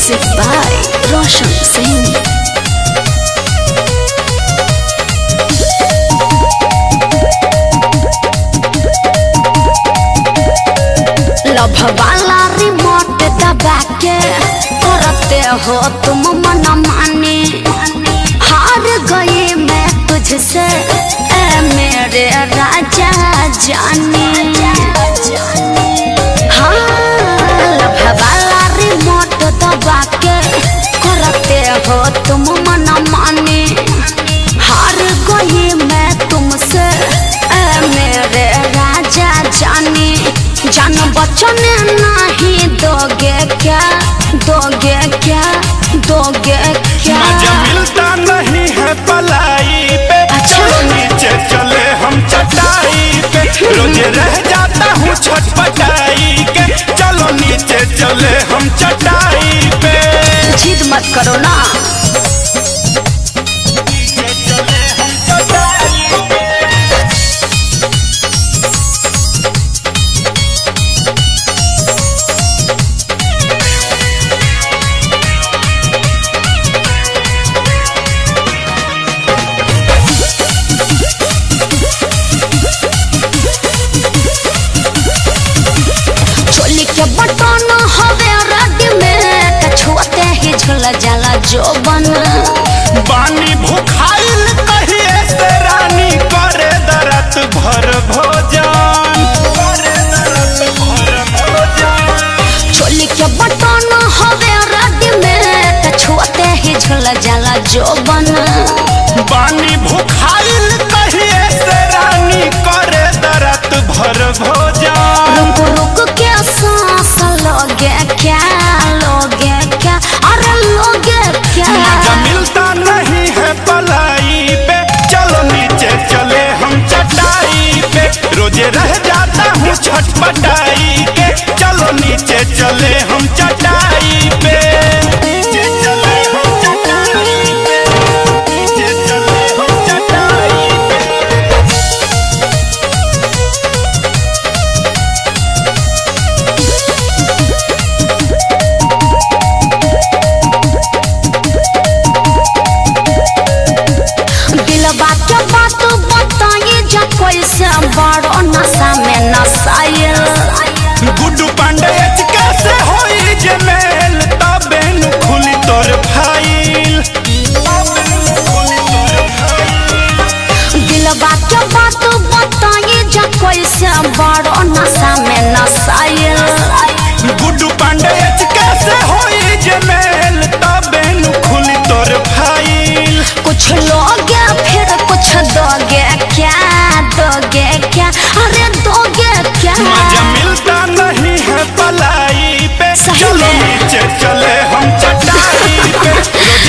Music by Roshan Singh. Love वाला remote दबा के करते हो तुम मन माने, हार गई मैं तुझसे ए मेरे राजा जाने। हाँ, लव वाला रिमोट दबा के करते हो तुम मन माने, हार गई मैं तुमसे ए मेरे राजा जाने। जान बचन नहीं दोगे क्या, दोगे क्या, दोगे क्या? मजा मिलता नहीं है पलाई पे। चलो नीचे चले हम चटाई पे, रोज रह जाता हूँ छटपटाई के। चलो नीचे चले हम चटाई पे। जिद मत करो ना। नीचे चले हम चटाई पे। के बटन हवे रेडीमेड, छुअते ही झुल जाला जो बन। बानी भूखाइल कहिए से रानी, करे दरत भर भोजन, करे दरत भर भोजन। चोली के बटन हवे रेडीमेड, छुअते ही झुल जाला जो बन। बानी भूखाइल कहिए से रानी, करे दरत भर भोजन। रुक रुक के सांस लोगे क्या, लोगे क्या, अरे लोगे क्या? मजा मिलता नहीं है पलाई पे। चलो नीचे चले हम चटाई पे, रोजे रह जाता हूँ छटपटाई के। चलो नीचे चले हम चटाई पे। नीचे चले हम चटाई पे, नीचे चले हम चटाई पे। दिलवा के बात बताइए जा, कैसे बड़ो नशा में नसाइल। गुड्डू पांडे कैसे होई जे मेल, तबे नु खुली तोर फाइल। दिलवा के बात बताइए जा, कैसे बड़ो नशा में नसाइल। गुड्डू पांडे कैसे होई जे मेल, तबे नु खुली तोर फाइल। कुछ लोगे फिर कुछ दोगे क्या, दोगे क्या, अरे दोगे क्या? मजा मिलता नहीं है पलाई पे। चलो नीचे चले हम चटाई पे,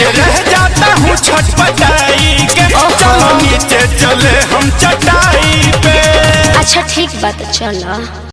रोज रह जाता हूँ छटपटाई के। चलो नीचे चले हम चटाई पे। अच्छा ठीक बात, चलो।